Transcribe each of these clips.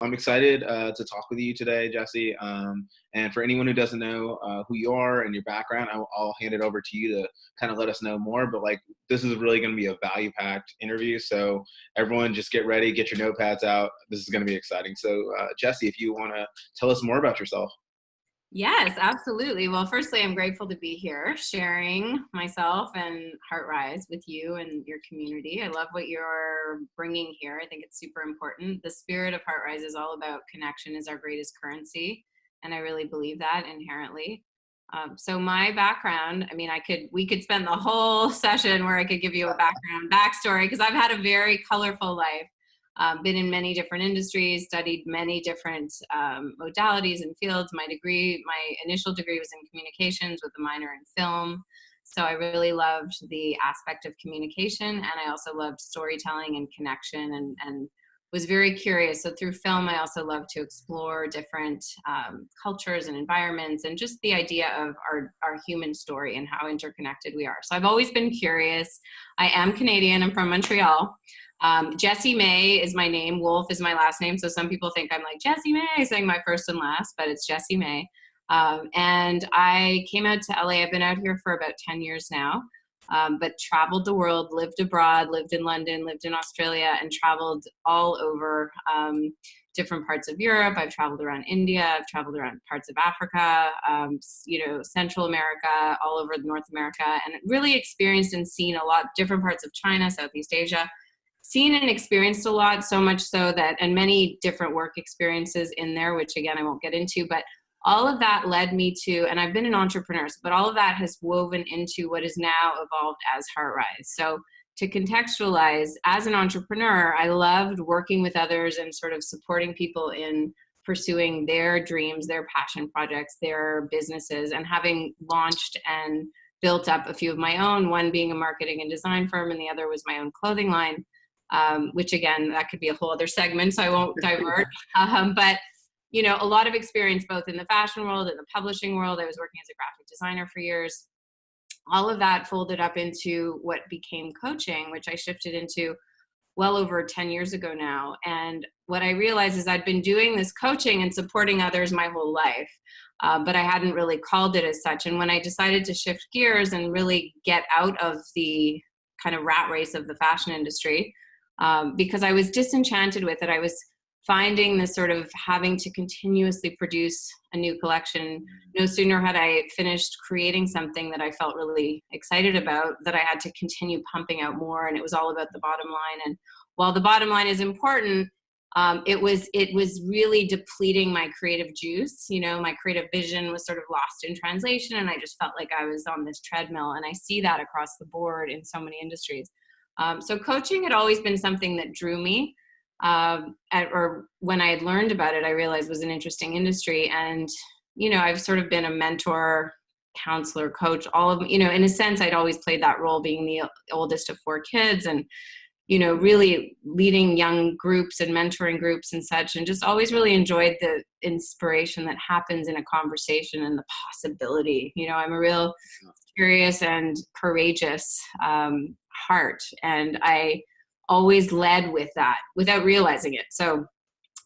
I'm excited to talk with you today, Jesse. And for anyone who doesn't know who you are and your background, I'll hand it over to you to kind of let us know more. But like, this is really going to be a value-packed interview. So everyone, just get ready, get your notepads out. This is going to be exciting. So Jesse, if you want to tell us more about yourself. Yes, absolutely. Well, firstly, I'm grateful to be here sharing myself and HeartRise with you and your community. I love what you're bringing here. I think it's super important. The spirit of HeartRise is all about connection is our greatest currency. And I really believe that inherently. So my background, I mean, we could spend the whole session where I could give you a backstory, because I've had a very colorful life. Been in many different industries, studied many different modalities and fields. My initial degree was in communications with a minor in film. So I really loved the aspect of communication, and I also loved storytelling and connection and was very curious. So through film, I also love to explore different cultures and environments, and just the idea of our human story and how interconnected we are. So I've always been curious. I am Canadian. I'm from Montreal. Jessie May is my name. Wolfe is my last name. So some people think I'm like Jessie May, saying my first and last, but it's Jessie May. And I came out to LA. I've been out here for about 10 years now, but traveled the world, lived abroad, lived in London, lived in Australia, and traveled all over different parts of Europe. I've traveled around India. I've traveled around parts of Africa, Central America, all over North America, and really experienced and seen a lot different parts of China, Southeast Asia. Seen and experienced a lot, so much so that, and many different work experiences in there, which again, I won't get into, but all of that led me to, and I've been an entrepreneur, but all of that has woven into what is now evolved as HeartRise. So to contextualize, as an entrepreneur, I loved working with others and sort of supporting people in pursuing their dreams, their passion projects, their businesses, and having launched and built up a few of my own, one being a marketing and design firm, and the other was my own clothing line. Which again, that could be a whole other segment, so I won't divert. But a lot of experience both in the fashion world and the publishing world. I was working as a graphic designer for years. All of that folded up into what became coaching, which I shifted into well over 10 years ago now. And what I realized is I'd been doing this coaching and supporting others my whole life, but I hadn't really called it as such. And when I decided to shift gears and really get out of the kind of rat race of the fashion industry, because I was disenchanted with it. I was finding this sort of having to continuously produce a new collection. No sooner had I finished creating something that I felt really excited about, that I had to continue pumping out more, and it was all about the bottom line. And while the bottom line is important, it was really depleting my creative juice. My creative vision was sort of lost in translation, and I just felt like I was on this treadmill. And I see that across the board in so many industries. So coaching had always been something that drew me, or when I had learned about it, I realized was an interesting industry. And, I've sort of been a mentor, counselor, coach, all of, in a sense, I'd always played that role, being the oldest of 4 kids, and, really leading young groups and mentoring groups and such, and just always really enjoyed the inspiration that happens in a conversation and the possibility. I'm a real curious and courageous heart, and I always led with that without realizing it. So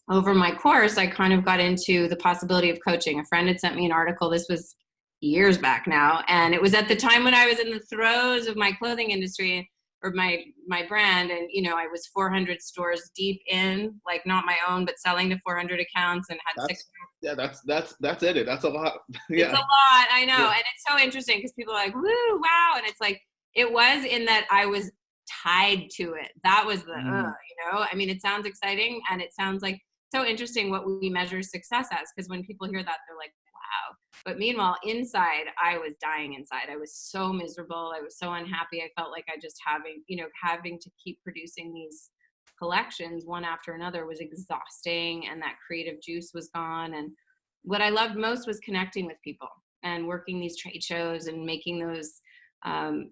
over my course, I kind of got into the possibility of coaching. A friend had sent me an article. This was years back now, and it was at the time when I was in the throes of my clothing industry, or my brand, and I was 400 stores deep in, like not my own, but selling to 400 accounts, and had that's it. That's a lot. Yeah. It's a lot, I know. Yeah. And it's so interesting because people are like, woo, wow. And it's like, it was in that I was tied to it. That was the, I mean, it sounds exciting, and it sounds like so interesting what we measure success as, because when people hear that, they're like, wow. But meanwhile, inside, I was dying inside. I was so miserable. I was so unhappy. I felt like I just having to keep producing these collections one after another was exhausting, and that creative juice was gone. And what I loved most was connecting with people and working these trade shows and making those,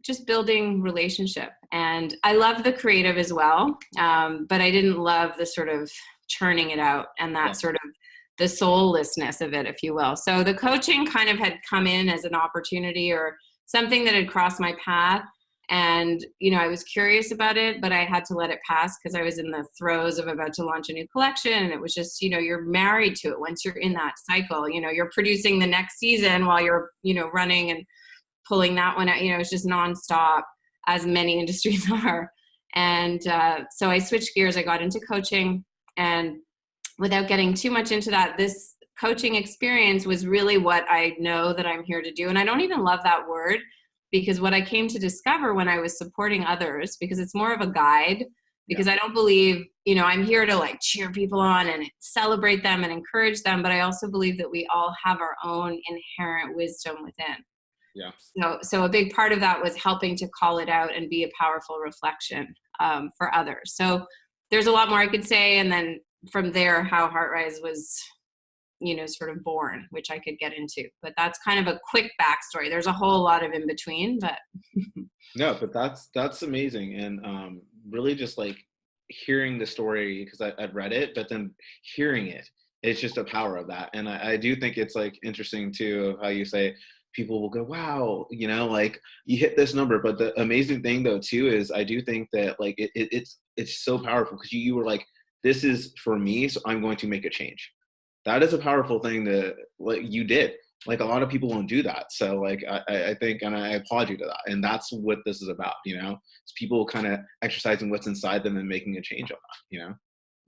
just building relationship. And I love the creative as well, but I didn't love the sort of churning it out and that sort of the soullessness of it, if you will. So the coaching kind of had come in as an opportunity or something that had crossed my path. And, I was curious about it, but I had to let it pass because I was in the throes of about to launch a new collection. And it was just, you're married to it. Once you're in that cycle, you're producing the next season while you're, running and pulling that one out, it's just nonstop, as many industries are. And so I switched gears. I got into coaching, and without getting too much into that, this coaching experience was really what I know that I'm here to do. And I don't even love that word, because what I came to discover when I was supporting others, because it's more of a guide, because I don't believe, I'm here to like cheer people on and celebrate them and encourage them. But I also believe that we all have our own inherent wisdom within. Yeah. So a big part of that was helping to call it out and be a powerful reflection for others. So there's a lot more I could say. And then from there, how HeartRise was, sort of born, which I could get into, but that's kind of a quick backstory. There's a whole lot of in between, but no, but that's amazing. And really just like hearing the story, because I've read it, but then hearing it's just the power of that. And I do think it's like interesting too, of how you say people will go, wow, like you hit this number. But the amazing thing though too is I do think that like it's so powerful, because you were like, this is for me, so I'm going to make a change. That is a powerful thing that like you did. Like a lot of people won't do that. So like I think, and I applaud you to that. And that's what this is about, it's people kind of exercising what's inside them and making a change on that,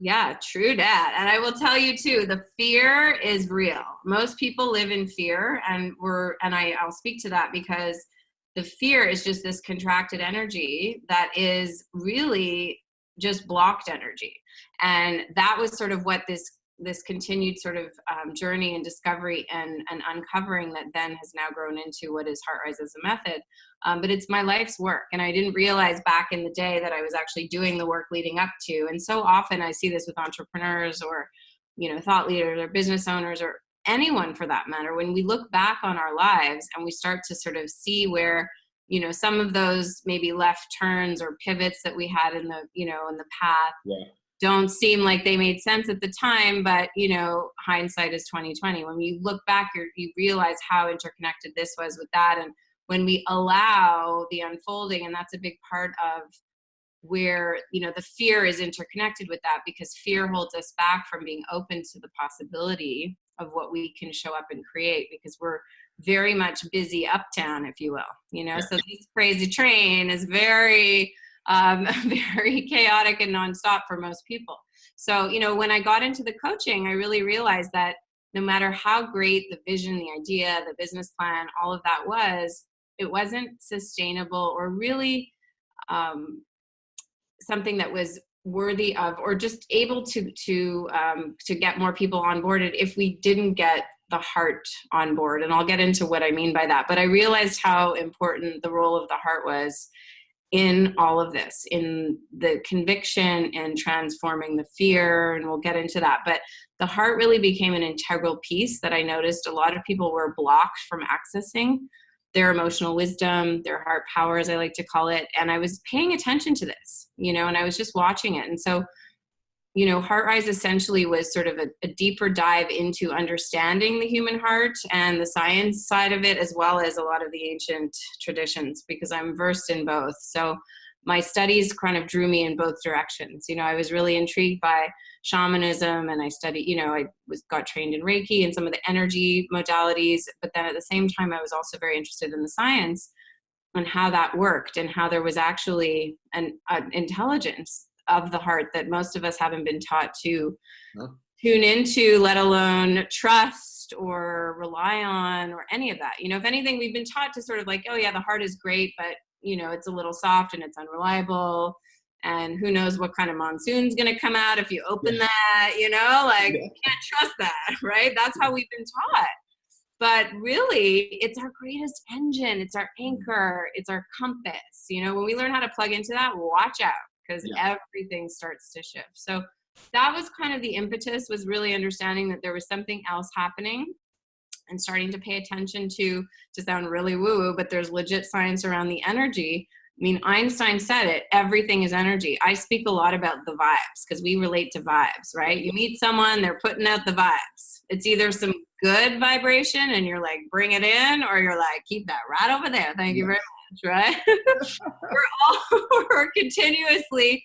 Yeah, true that. And I will tell you too, the fear is real. Most people live in fear, and I'll speak to that because the fear is just this contracted energy that is really just blocked energy. And that was sort of what this continued sort of journey and discovery and uncovering that then has now grown into what is HeartRise as a method. But it's my life's work. And I didn't realize back in the day that I was actually doing the work leading up to. And so often I see this with entrepreneurs or, thought leaders or business owners or anyone for that matter. When we look back on our lives and we start to sort of see where, some of those maybe left turns or pivots that we had in the, in the path. Yeah. Don't seem like they made sense at the time, but hindsight is 2020. When you look back, you realize how interconnected this was with that. And when we allow the unfolding, and that's a big part of where, the fear is interconnected with that, because fear holds us back from being open to the possibility of what we can show up and create, because we're very much busy uptown, if you will, so this crazy train is very very chaotic and nonstop for most people. So, when I got into the coaching, I really realized that no matter how great the vision, the idea, the business plan, all of that was, it wasn't sustainable or really something that was worthy of, or just able to get more people onboarded if we didn't get the heart on board. And I'll get into what I mean by that. But I realized how important the role of the heart was in all of this, in the conviction and transforming the fear, and we'll get into that. But the heart really became an integral piece that I noticed a lot of people were blocked from accessing their emotional wisdom, their heart power, as I like to call it. And I was paying attention to this, and I was just watching it. And so, HeartRise essentially was sort of a deeper dive into understanding the human heart and the science side of it, as well as a lot of the ancient traditions, because I'm versed in both. So my studies kind of drew me in both directions. I was really intrigued by shamanism, and I studied, got trained in Reiki and some of the energy modalities. But then at the same time, I was also very interested in the science and how that worked, and how there was actually an intelligence of the heart that most of us haven't been taught to tune into, let alone trust or rely on, or any of that. If anything, we've been taught to sort of like, oh yeah, the heart is great, but it's a little soft and it's unreliable, and who knows what kind of monsoon's going to come out if you open that, you can't trust that, right? That's how we've been taught. But really, it's our greatest engine. It's our anchor. It's our compass. When we learn how to plug into that, watch out, because everything starts to shift. So that was kind of the impetus, was really understanding that there was something else happening, and starting to pay attention to sound really woo-woo, but there's legit science around the energy. I mean, Einstein said it, everything is energy. I speak a lot about the vibes, because we relate to vibes, right? You meet someone, they're putting out the vibes. It's either some good vibration and you're like, bring it in, or you're like, keep that right over there. Thank you very much. right? We're continuously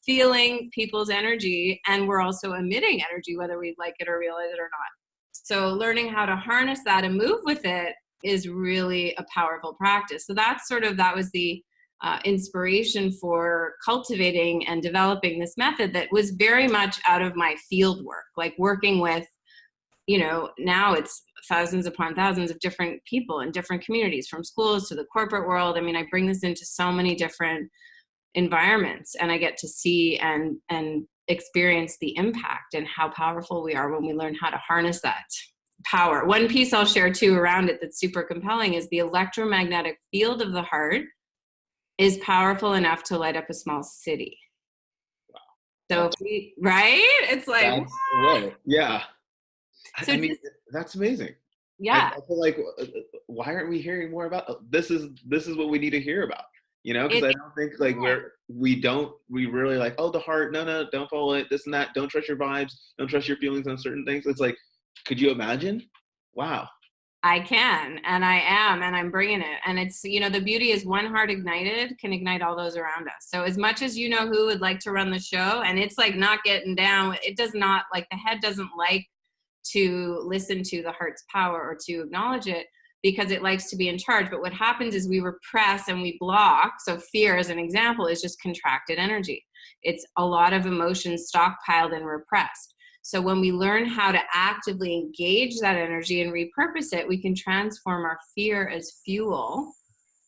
feeling people's energy, and we're also emitting energy, whether we like it or realize it or not. So learning how to harness that and move with it is really a powerful practice. So that was the inspiration for cultivating and developing this method that was very much out of my field work, like working with, now it's thousands upon thousands of different people in different communities, from schools to the corporate world. I mean, I bring this into so many different environments, and I get to see and experience the impact and how powerful we are when we learn how to harness that power. One piece I'll share too around it that's super compelling is the electromagnetic field of the heart is powerful enough to light up a small city. Wow. So right? It's like, that's, whoa, yeah. So I mean, that's amazing. Yeah. I feel like, why aren't we hearing more about this? Is what we need to hear about, because I don't think like we really like, oh, the heart, no, don't follow it, this and that, don't trust your vibes, don't trust your feelings on certain things. It's like, could you imagine? Wow. I can, and I am, and I'm bringing it. And it's, the beauty is one heart ignited can ignite all those around us. So as much as who would like to run the show, and it's like not getting down, it does not, like the head doesn't like to listen to the heart's power or to acknowledge it, because it likes to be in charge. But what happens is we repress and we block. So fear, as an example, is just contracted energy. It's a lot of emotions stockpiled and repressed. So when we learn how to actively engage that energy and repurpose it, we can transform our fear as fuel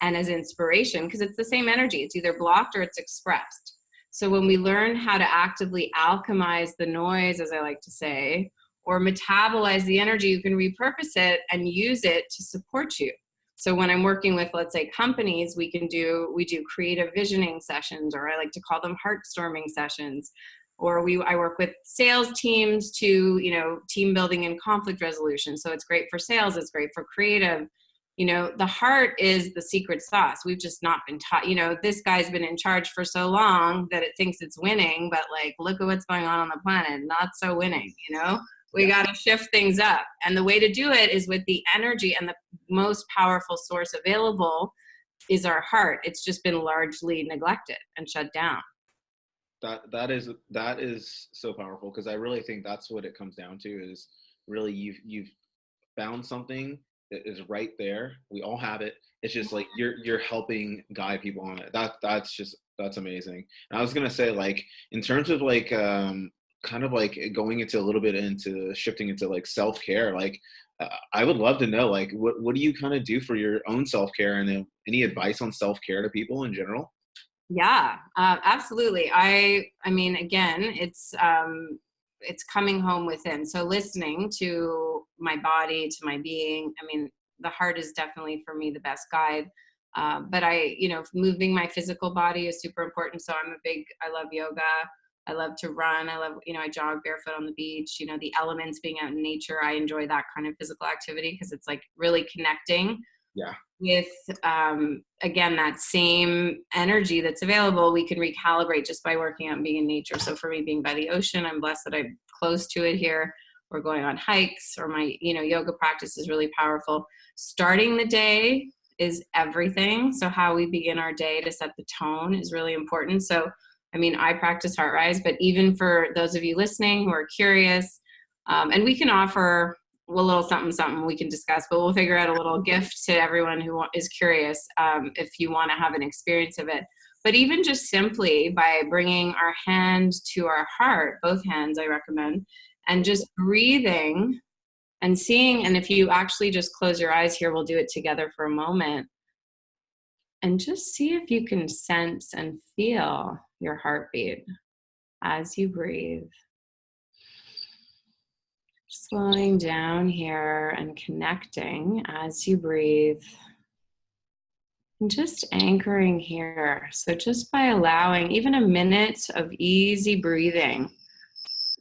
and as inspiration, because it's the same energy. It's either blocked or it's expressed. So when we learn how to actively alchemize the noise, as I like to say, or metabolize the energy, you can repurpose it and use it to support you. So when I'm working with, let's say, companies, we do creative visioning sessions, or I like to call them heart storming sessions. Or I work with sales teams to, team building and conflict resolution. So it's great for sales, it's great for creative. The heart is the secret sauce. We've just not been taught, this guy's been in charge for so long that it thinks it's winning, but like, look at what's going on the planet, not so winning, We got to shift things up. And the way to do it is with the energy, and the most powerful source available is our heart. It's just been largely neglected and shut down. That is so powerful, because I really think that's what it comes down to, is really you've found something that is right there. We all have it. It's just like you're helping guide people on it. That's amazing. And I was gonna say, like, in terms of like kind of like going into a little bit into shifting into like self-care, like I would love to know, like, what do you kind of do for your own self-care, and any advice on self-care to people in general? Yeah, absolutely. I mean, again, it's coming home within. So listening to my body, to my being. I mean, the heart is definitely for me the best guide. But moving my physical body is super important. So I love yoga. I love to run. I love, I jog barefoot on the beach, the elements, being out in nature. I enjoy that kind of physical activity, because it's like really connecting. Yeah. With, again, that same energy that's available, we can recalibrate just by working out and being in nature. So for me, being by the ocean, I'm blessed that I'm close to it here. We're going on hikes, or my, yoga practice is really powerful. Starting the day is everything. So how we begin our day to set the tone is really important. So, I mean, I practice HeartRise, but even for those of you listening who are curious, and we can offer a little something we can discuss, but we'll figure out a little gift to everyone who is curious, if you want to have an experience of it. But even just simply by bringing our hand to our heart, both hands I recommend, and just breathing and seeing, and if you actually just close your eyes here, we'll do it together for a moment, and just see if you can sense and feel your heartbeat as you breathe. Slowing down here and connecting as you breathe. And just anchoring here. So just by allowing even a minute of easy breathing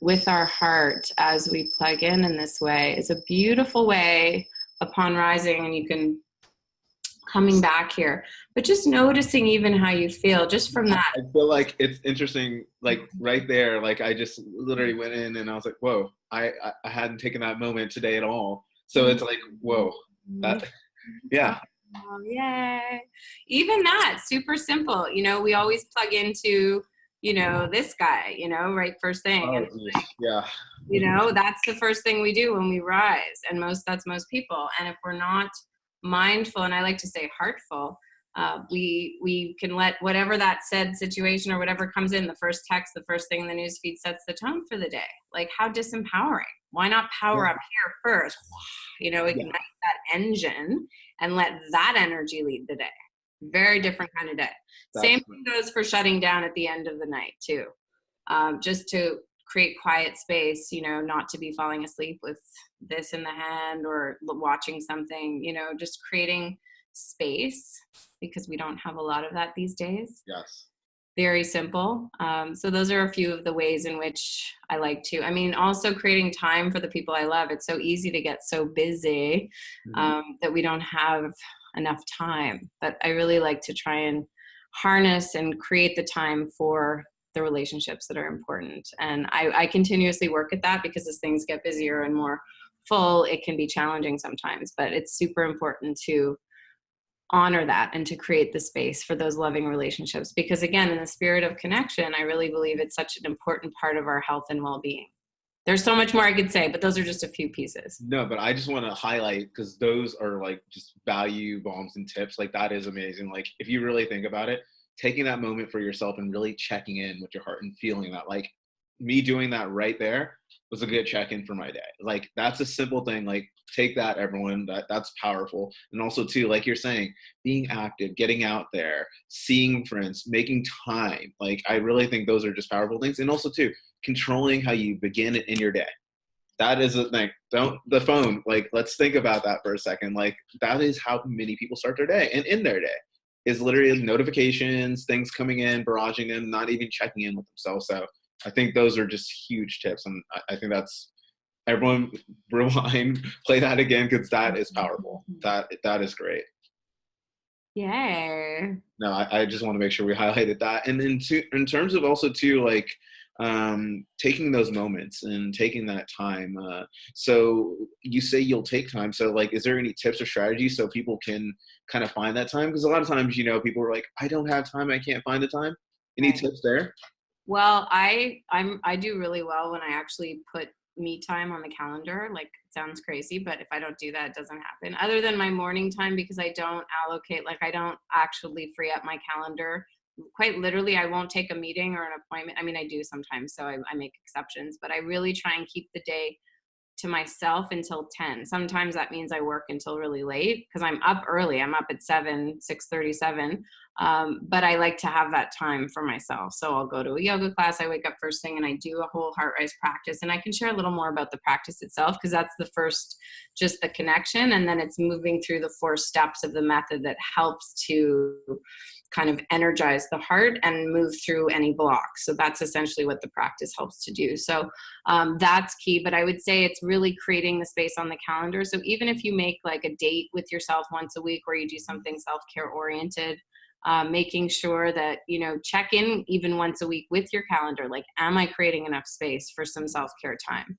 with our heart as we plug in this way is a beautiful way upon rising, and you can coming back here, but just noticing even how you feel just from that. I feel like it's interesting, like right there, like I just literally went in and I was like, whoa, I hadn't taken that moment today at all. So it's like, whoa, yeah. Oh, yay. Even that, super simple. You know, we always plug into, you know, this guy, you know, right first thing. Oh, And geez. Yeah. you know, that's the first thing we do when we rise. And that's most people. And if we're not mindful, and I like to say heartful, we can let whatever that said situation or whatever comes in, the first text, the first thing in the news feed sets the tone for the day. Like, how disempowering. Why not power up here first? You know, ignite that engine and let that energy lead the day. Very different kind of day. Same thing goes for shutting down at the end of the night too. Just to create quiet space, you know, not to be falling asleep with this in the hand or watching something, you know, just creating space, because we don't have a lot of that these days. Yes. Very simple. So those are a few of the ways in which I like to, I mean, also creating time for the people I love. It's so easy to get so busy that we don't have enough time. But I really like to try and harness and create the time for the relationships that are important. And I continuously work at that, because as things get busier and more full, it can be challenging sometimes. But it's super important to honor that and to create the space for those loving relationships, because again, in the spirit of connection, I really believe it's such an important part of our health and well-being. There's so much more I could say, but those are just a few pieces. No, but I just want to highlight, because those are like just value bombs and tips. Like, that is amazing. Like, if you really think about it, taking that moment for yourself and really checking in with your heart and feeling that, like me doing that right there was a good check-in for my day. Like, that's a simple thing. Like, take that, everyone. That's powerful. And also too, like you're saying, being active, getting out there, seeing friends, making time. Like, I really think those are just powerful things. And also too, controlling how you begin it in your day. That is the thing. The phone, like, let's think about that for a second. Like, that is how many people start their day and end their day, is literally notifications, things coming in, barraging them, not even checking in with themselves. So I think those are just huge tips. And I think that's, everyone rewind, play that again, because that is powerful. That is great. Yay. No, I just want to make sure we highlighted that. And then in terms of also too, like, taking those moments and taking that time. So you say you'll take time. So like, is there any tips or strategies so people can kind of find that time? Because a lot of times, you know, people are like, I don't have time, I can't find the time. Any tips there? Well, I do really well when I actually put me time on the calendar. Like, it sounds crazy, but if I don't do that, it doesn't happen. Other than my morning time, because I don't allocate, like, I don't actually free up my calendar. Quite literally, I won't take a meeting or an appointment. I mean, I do sometimes, so I make exceptions, but I really try and keep the day to myself until 10. Sometimes that means I work until really late, because I'm up early. I'm up at 6:37. But I like to have that time for myself. So I'll go to a yoga class. I wake up first thing and I do a whole heart rise practice. And I can share a little more about the practice itself, because that's the first, just the connection. And then it's moving through the 4 steps of the method that helps to kind of energize the heart and move through any blocks. So that's essentially what the practice helps to do. So that's key. But I would say it's really creating the space on the calendar. So even if you make like a date with yourself once a week where you do something self-care oriented, making sure that, you know, check in even once a week with your calendar. Like, am I creating enough space for some self-care time?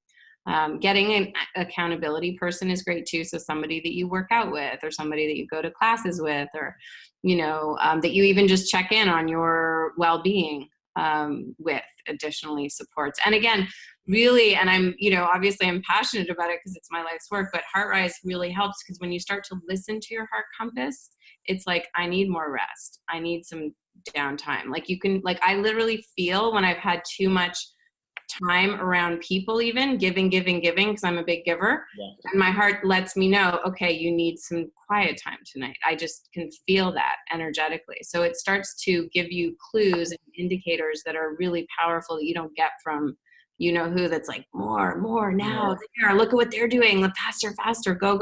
Getting an accountability person is great too. So somebody that you work out with, or somebody that you go to classes with, or, you know, that you even just check in on your well-being with, additionally supports. And again, really, and I'm, you know, obviously I'm passionate about it because it's my life's work, but Heart Rise really helps, because when you start to listen to your heart compass, it's like, I need more rest. I need some downtime. Like, you can, like, I literally feel when I've had too much time around people, even giving, because I'm a big giver. Yeah. And my heart lets me know, okay, you need some quiet time tonight. I just can feel that energetically. So it starts to give you clues and indicators that are really powerful that you don't get from, you know who, that's like, more now, there, look at what they're doing, the faster, go,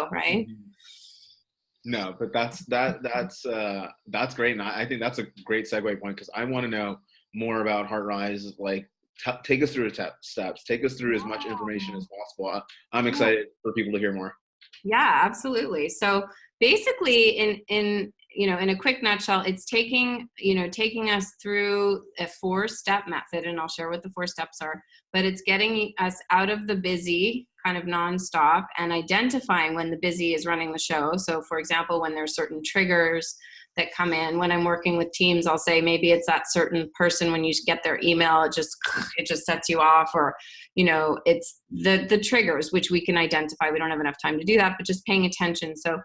right? Mm-hmm. No, but that's great. And I think that's a great segue point, because I want to know more about Heart Rise. Like, take us through the steps. Take us through as much information as possible. I'm excited for people to hear more. Yeah, absolutely. So basically, in in a quick nutshell, it's taking us through a 4-step method, and I'll share what the 4 steps are, but it's getting us out of the busy kind of nonstop and identifying when the busy is running the show. So for example, when there's certain triggers that come in, when I'm working with teams, I'll say maybe it's that certain person, when you get their email, it just sets you off, or, it's the triggers, which we can identify. We don't have enough time to do that, but just paying attention. So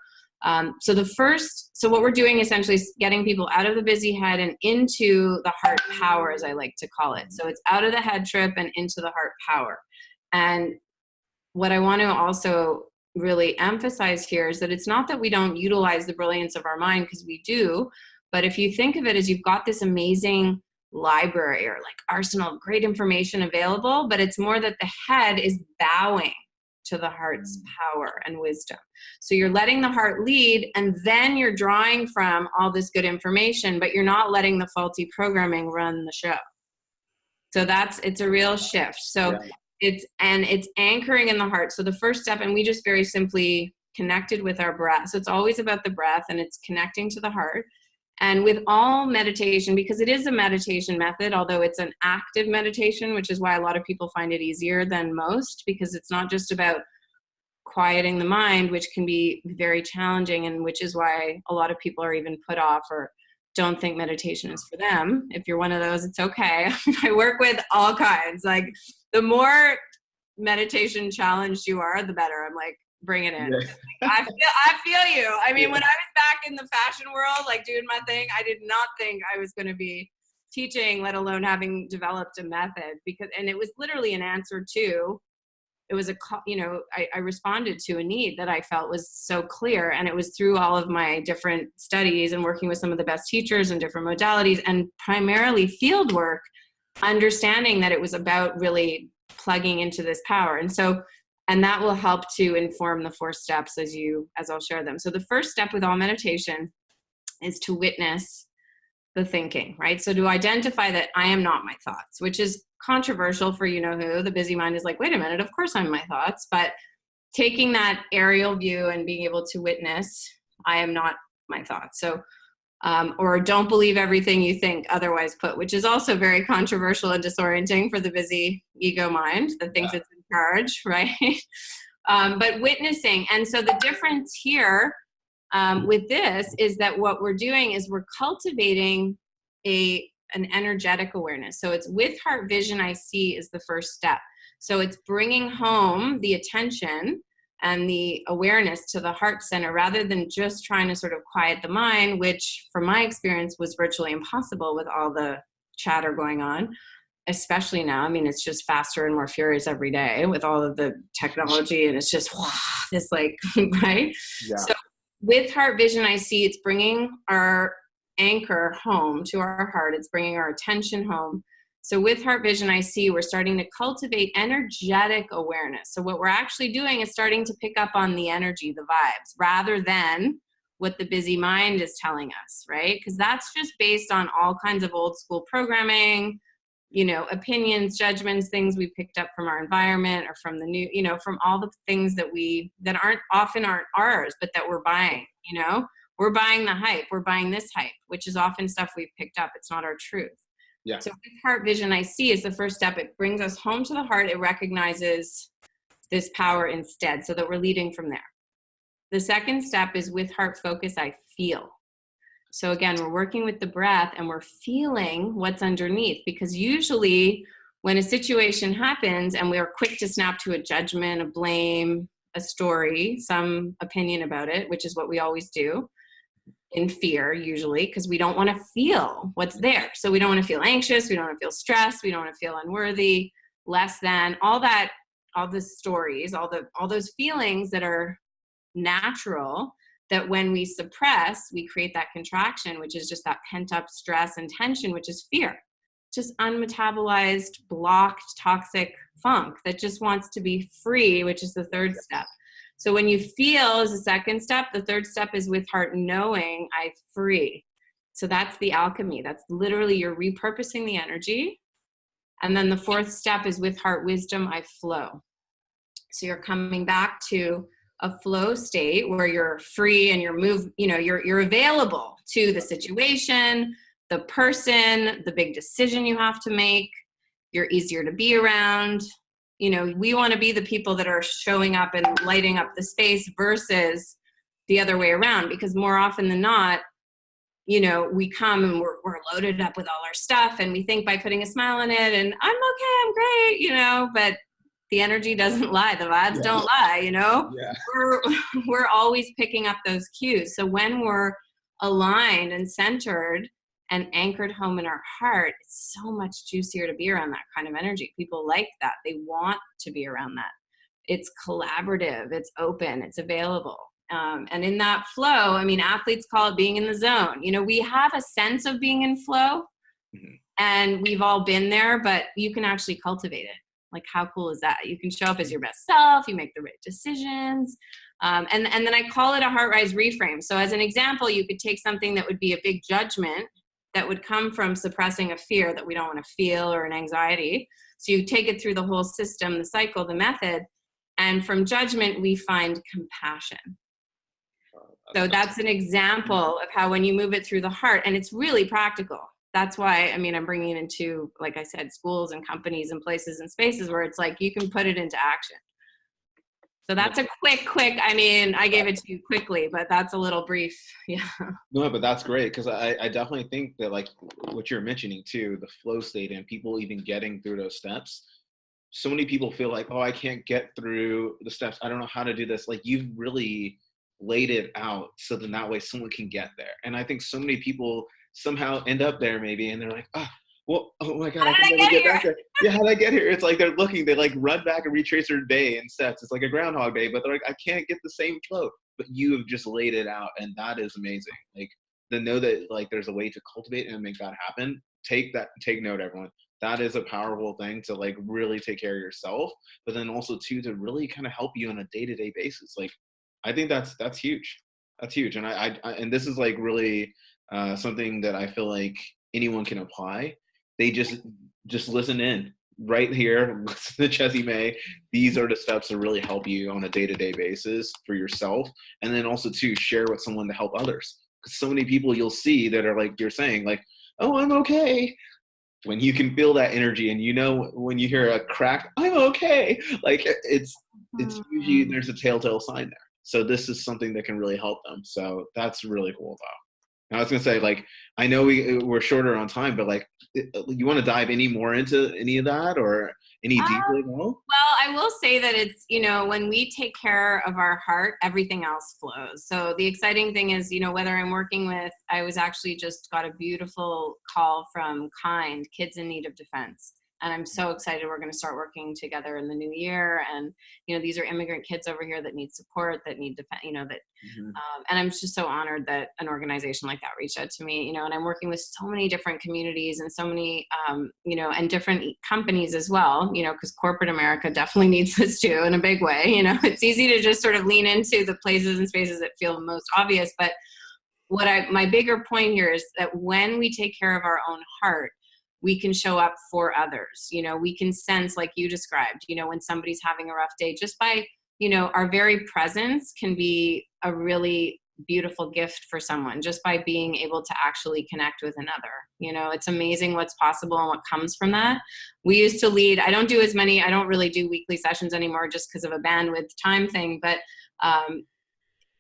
what we're doing essentially is getting people out of the busy head and into the heart power, as I like to call it. So it's out of the head trip and into the heart power. And what I want to also really emphasize here is that it's not that we don't utilize the brilliance of our mind, because we do, but if you think of it as you've got this amazing library or like arsenal of great information available, but it's more that the head is bowing to the heart's power and wisdom. So you're letting the heart lead, and then you're drawing from all this good information, but you're not letting the faulty programming run the show. So it's a real shift. So it's anchoring in the heart. So the first step, and we just very simply connected with our breath. So it's always about the breath, and it's connecting to the heart. And with all meditation, because it is a meditation method, although it's an active meditation, which is why a lot of people find it easier than most, because it's not just about quieting the mind, which can be very challenging, and which is why a lot of people are even put off or don't think meditation is for them. If you're one of those, it's okay. I work with all kinds. Like, the more meditation challenged you are, the better. I'm like, bring it in. Yeah. I feel you. I mean, when I was back in the fashion world, like doing my thing, I did not think I was going to be teaching, let alone having developed a method, and it was literally an answer to, it was I responded to a need that I felt was so clear. And it was through all of my different studies and working with some of the best teachers and different modalities, and primarily field work, understanding that it was about really plugging into this power. And that will help to inform the 4 steps as I'll share them. So the first step with all meditation is to witness the thinking, right? So to identify that I am not my thoughts, which is controversial for who. The busy mind is like, wait a minute, of course I'm my thoughts. But taking that aerial view and being able to witness, I am not my thoughts. So, or don't believe everything you think, otherwise put, which is also very controversial and disorienting for the busy ego mind that thinks it's in charge, right? But witnessing. And so the difference here with this is that what we're doing is we're cultivating an energetic awareness. So it's with heart vision, I see is the first step. So it's bringing home the attention and the awareness to the heart center, rather than just trying to sort of quiet the mind, which from my experience was virtually impossible with all the chatter going on, especially now. I mean, it's just faster and more furious every day with all of the technology, and it's just this like, right? Yeah. So with heart vision, I see it's bringing our anchor home to our heart. It's bringing our attention home. So with heart vision, I see we're starting to cultivate energetic awareness. So what we're actually doing is starting to pick up on the energy, the vibes, rather than what the busy mind is telling us, right? Because that's just based on all kinds of old school programming, opinions, judgments, things we picked up from our environment or from the new, from all the things that aren't ours, but that we're buying, We're buying the hype. We're buying this hype, which is often stuff we've picked up. It's not our truth. Yeah. So with heart vision, I see is the first step. It brings us home to the heart. It recognizes this power instead, so that we're leading from there. The second step is with heart focus, I feel. So again, we're working with the breath and we're feeling what's underneath, because usually when a situation happens and we are quick to snap to a judgment, a blame, a story, some opinion about it, which is what we always do, in fear usually, because we don't want to feel what's there. So we don't want to feel anxious, we don't want to feel stressed, we don't want to feel unworthy, less than, all the stories, all those feelings that are natural, that when we suppress, we create that contraction, which is just that pent up stress and tension, which is fear. Just unmetabolized, blocked, toxic funk that just wants to be free, which is the third step. So when you feel is the second step, the third step is with heart knowing, I free. So that's the alchemy. That's literally you're repurposing the energy. And then the fourth step is with heart wisdom, I flow. So you're coming back to a flow state where you're free and you're available to the situation, the person, the big decision you have to make. You're easier to be around. We want to be the people that are showing up and lighting up the space versus the other way around, because more often than not, we come and we're loaded up with all our stuff, and we think by putting a smile on it and I'm okay, I'm great, but the energy doesn't lie. The vibes don't lie, Yeah. We're always picking up those cues. So when we're aligned and centered and anchored home in our heart, it's so much juicier to be around that kind of energy. People like that. They want to be around that. It's collaborative, it's open, it's available. And in that flow, athletes call it being in the zone. We have a sense of being in flow, and we've all been there, but you can actually cultivate it. Like, how cool is that? You can show up as your best self, you make the right decisions. And then I call it a heart rise reframe. So as an example, you could take something that would be a big judgment that would come from suppressing a fear that we don't want to feel, or an anxiety. So you take it through the whole system, the cycle, the method, and from judgment, we find compassion. So that's an example of how when you move it through the heart, and it's really practical. That's why, I'm bringing it into, like I said, schools and companies and places and spaces where it's like, you can put it into action. So that's a quick, I gave it to you quickly, but that's a little brief. Yeah. No, but that's great, because I definitely think that, like what you're mentioning too, the flow state and people even getting through those steps. So many people feel like, oh, I can't get through the steps. I don't know how to do this. Like, you've really laid it out so then that way someone can get there. And I think so many people somehow end up there maybe, and they're like, oh my God, I can never get back there. Yeah, how did I get here? It's like they like run back and retrace their day in steps. It's like a Groundhog Day, but they're like, I can't get the same flow. But you have just laid it out, and that is amazing. Like, to know that like there's a way to cultivate and make that happen. Take note, everyone. That is a powerful thing to like really take care of yourself, but then also too to really kind of help you on a day-to-day basis. Like, I think that's huge. That's huge. And I and this is like really something that I feel like anyone can apply. They just listen in right here, listen to Jessie May. These are the steps that really help you on a day-to-day basis for yourself. And then also to share with someone to help others. Because so many people you'll see that are like, you're saying like, oh, I'm okay. When you can feel that energy, and when you hear a crack, I'm okay. Like it's usually there's a telltale sign there. So this is something that can really help them. So that's really cool though. And I was going to say, like, I know we're shorter on time, but like, you want to dive any more into any of that or any deeper at all? Well, I will say that it's, when we take care of our heart, everything else flows. So the exciting thing is, whether I'm working with, I was actually just got a beautiful call from KIND, Kids in Need of Defense. And I'm so excited we're going to start working together in the new year. And, these are immigrant kids over here that need support, that need defense, and I'm just so honored that an organization like that reached out to me, and I'm working with so many different communities and so many, and different companies as well, because corporate America definitely needs this too in a big way. It's easy to just sort of lean into the places and spaces that feel most obvious. But my bigger point here is that when we take care of our own heart, we can show up for others. We can sense, like you described, when somebody's having a rough day, just by, our very presence can be a really beautiful gift for someone, just by being able to actually connect with another. It's amazing what's possible and what comes from that. We used to lead, I don't really do weekly sessions anymore just because of a bandwidth time thing, but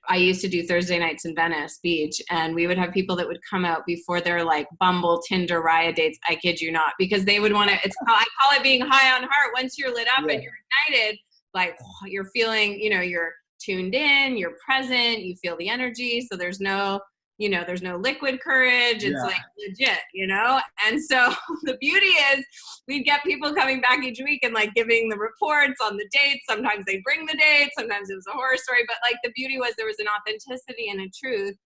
I used to do Thursday nights in Venice Beach, and we would have people that would come out before their like Bumble, Tinder, Raya dates. I kid you not, because they would want to, I call it being high on heart. Once you're lit up and you're ignited, like you're feeling, you're tuned in, you're present, you feel the energy. So there's no liquid courage. It's like legit, And so the beauty is we'd get people coming back each week and like giving the reports on the dates. Sometimes they bring the dates, sometimes it was a horror story, but like the beauty was there was an authenticity and a truth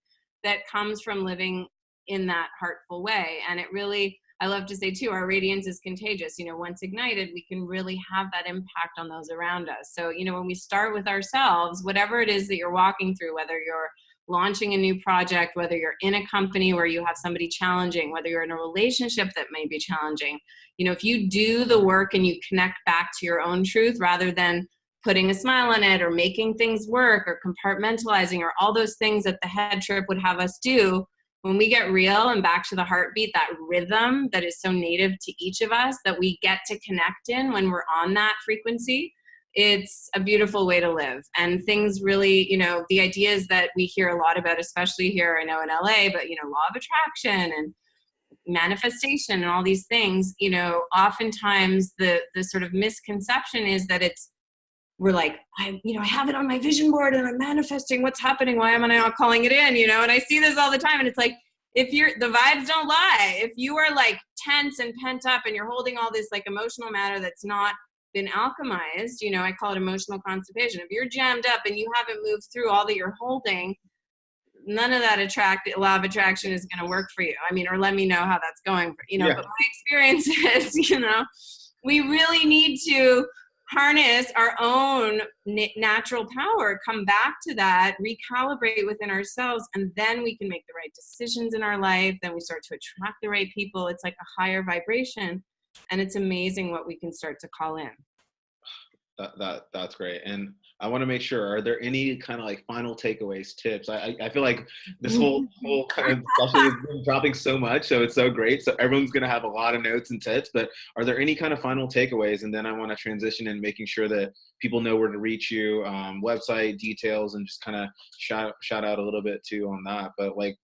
that comes from living in that heartful way. And it really, I love to say too, our radiance is contagious. Once ignited, we can really have that impact on those around us. So, when we start with ourselves, whatever it is that you're walking through, whether you're launching a new project, whether you're in a company where you have somebody challenging, whether you're in a relationship that may be challenging, if you do the work and you connect back to your own truth rather than putting a smile on it or making things work or compartmentalizing or all those things that the head trip would have us do. When we get real and back to the heartbeat, that rhythm that is so native to each of us that we get to connect in when we're on that frequency, it's a beautiful way to live. And things really, the ideas that we hear a lot about, especially here, I know in LA, but, law of attraction and manifestation and all these things, oftentimes the sort of misconception is that we're like, I have it on my vision board and I'm manifesting what's happening. Why am I not calling it in? And I see this all the time. And it's like, the vibes don't lie. If you are like tense and pent up and you're holding all this like emotional matter that's not been alchemized, I call it emotional constipation. If you're jammed up and you haven't moved through all that you're holding, none of that law of attraction is going to work for you. Or let me know how that's going for, Yeah. But my experience is, we really need to harness our own natural power, come back to that, recalibrate within ourselves, and then we can make the right decisions in our life. Then we start to attract the right people. It's like a higher vibration, and it's amazing what we can start to call in. That's great. And I want to make sure, are there any kind of like final takeaways, tips? I feel like this whole kind of discussion has been dropping so much, so it's so great. So everyone's going to have a lot of notes and tips, but are there any kind of final takeaways? And then I want to transition in making sure that people know where to reach you, website details, and just kind of shout out a little bit too on that. But like,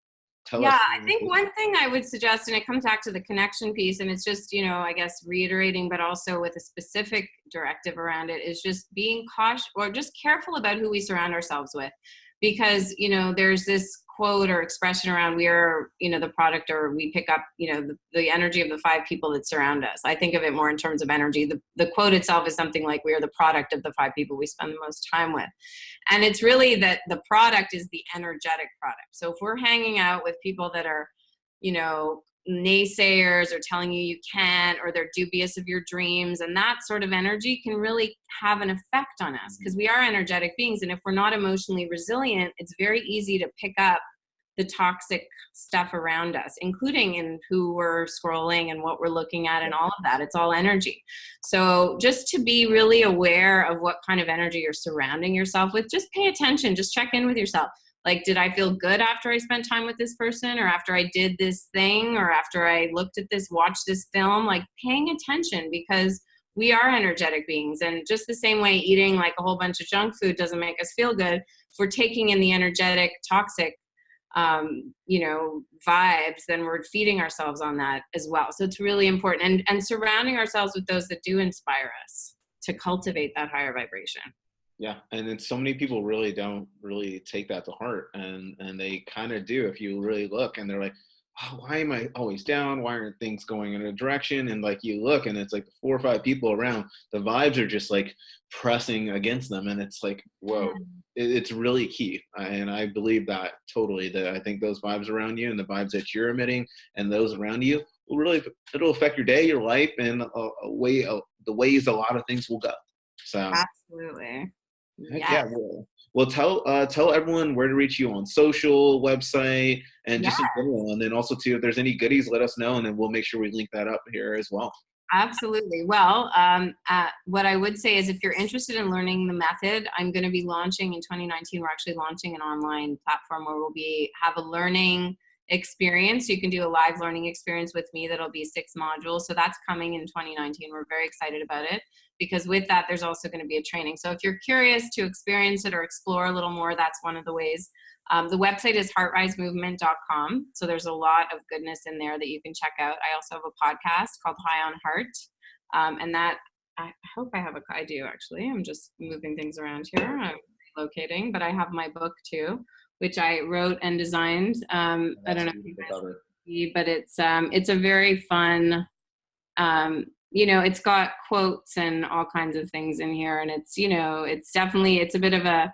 tell us. I think one thing I would suggest, and it comes back to the connection piece, and it's just, I guess reiterating, but also with a specific directive around it, is just being cautious or just careful about who we surround ourselves with. Because, there's this quote or expression around we are, the product, or we pick up, the energy of the 5 people that surround us. I think of it more in terms of energy. The quote itself is something like we are the product of the 5 people we spend the most time with. And it's really that the product is the energetic product. So if we're hanging out with people that are, naysayers or telling you can't, or they're dubious of your dreams, and that sort of energy can really have an effect on us, because we are energetic beings. And if we're not emotionally resilient, it's very easy to pick up the toxic stuff around us, including in who we're scrolling and what we're looking at and all of that. It's all energy. So just to be really aware of what kind of energy you're surrounding yourself with, just pay attention, just check in with yourself. Like, did I feel good after I spent time with this person, or after I did this thing, or after I looked at this, watched this film? Like, paying attention, because we are energetic beings. And just the same way eating like a whole bunch of junk food doesn't make us feel good, if we're taking in the energetic, toxic, vibes, then we're feeding ourselves on that as well. So it's really important. And surrounding ourselves with those that do inspire us to cultivate that higher vibration. Yeah. And then so many people really don't really take that to heart, and they kind of do, if you really look, and they're like, oh, why am I always down? Why aren't things going in a direction? And like, you look and it's like 4 or 5 people around, the vibes are just like pressing against them. And it's like, whoa, it's really key. And I believe that totally, that I think those vibes around you and the vibes that you're emitting and those around you will really, it'll affect your day, your life, and the ways a lot of things will go. So absolutely. Yeah. Well, tell everyone where to reach you on social, website, and just in general. And then also too, if there's any goodies, let us know, and then we'll make sure we link that up here as well. Absolutely. Well, what I would say is, if you're interested in learning the method, I'm going to be launching in 2019. We're actually launching an online platform where we'll have a learning experience. You can do a live learning experience with me. That'll be 6 modules. So that's coming in 2019. We're very excited about it, because with that, there's also going to be a training. So if you're curious to experience it or explore a little more, that's one of the ways. The website is heartrisemovement.com. So there's a lot of goodness in there that you can check out. I also have a podcast called High on Heart. And that, I hope I do actually. I'm just moving things around here. I'm relocating, but I have my book too, which I wrote and designed. I don't know if you guys can see, but it's a very fun, it's got quotes and all kinds of things in here. And it's a bit of a,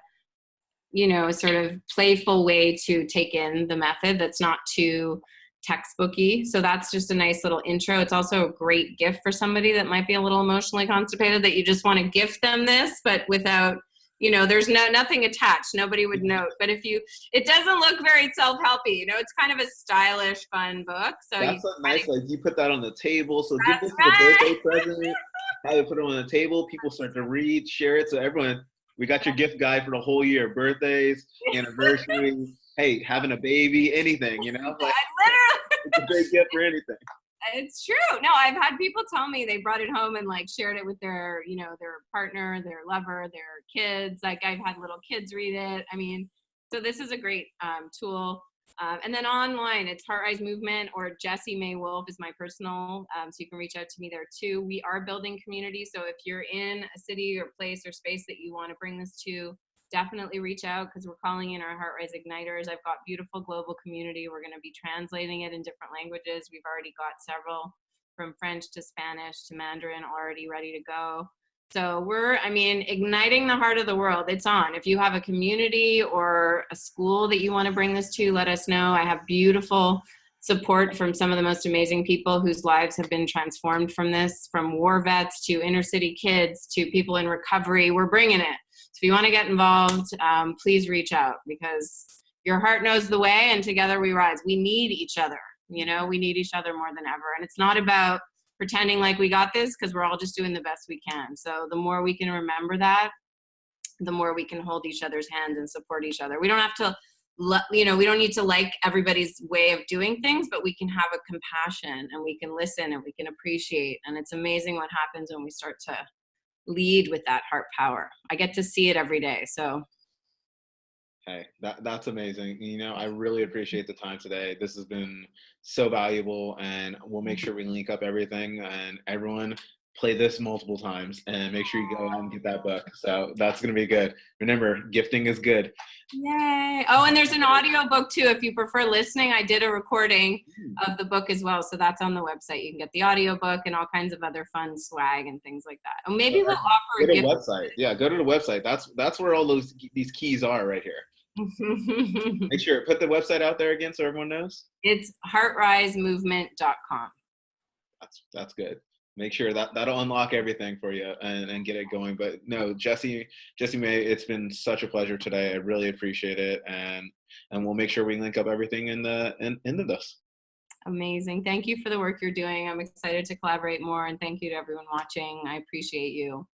sort of playful way to take in the method that's not too textbooky. So that's just a nice little intro. It's also a great gift for somebody that might be a little emotionally constipated, that you just want to gift them this, but without, there's nothing attached. Nobody would note. But it doesn't look very self-helpy. It's kind of a stylish, fun book. So that's nice. Like, you put that on the table. So give this as a birthday present. have it put it on the table. People start to read, share it. So everyone, we got your gift guide for the whole year: birthdays, anniversaries, hey, having a baby, anything. You know, like it's a big gift for anything. It's true. No, I've had people tell me they brought it home and like shared it with their, you know, their partner, their lover, their kids. Like I've had little kids read it. I mean, so this is a great tool. And then online, it's Heart Rise Movement, or Jessie May Wolfe is my personal. So you can reach out to me there too. We are building community. So if you're in a city or place or space that you want to bring this to, definitely reach out, because we're calling in our Heart Rise Igniters. I've got beautiful global community. We're going to be translating it in different languages. We've already got several, from French to Spanish to Mandarin, already ready to go. So I mean, igniting the heart of the world. It's on. If you have a community or a school that you want to bring this to, let us know. I have beautiful support from some of the most amazing people whose lives have been transformed from this, from war vets to inner city kids to people in recovery. We're bringing it. So if you want to get involved, please reach out, because your heart knows the way, and together we rise. We need each other. You know, we need each other more than ever. And it's not about pretending like we got this, because we're all just doing the best we can. So the more we can remember that, the more we can hold each other's hands and support each other. We don't have to, you know, we don't need to like everybody's way of doing things, but we can have a compassion, and we can listen, and we can appreciate. And it's amazing what happens when we start to lead with that heart power. I get to see it every day. So hey, that's amazing. You know, I really appreciate the time today. This has been so valuable, and we'll make sure we link up everything, and everyone play this multiple times, and make sure you go out and get that book. So that's going to be good. Remember, gifting is good. Yay. Oh, and there's an audio book too. If you prefer listening, I did a recording of the book as well. So that's on the website. You can get the audio book and all kinds of other fun swag and things like that. And maybe we'll offer a gift. Website. Yeah, go to the website. That's where all these keys are right here. Make sure, put the website out there again so everyone knows. It's heartrisemovement.com. That's good. Make sure that'll unlock everything for you and get it going. But no, Jessie May, it's been such a pleasure today. I really appreciate it, and we'll make sure we link up everything in the end of this. Amazing. Thank you for the work you're doing. I'm excited to collaborate more, and thank you to everyone watching. I appreciate you.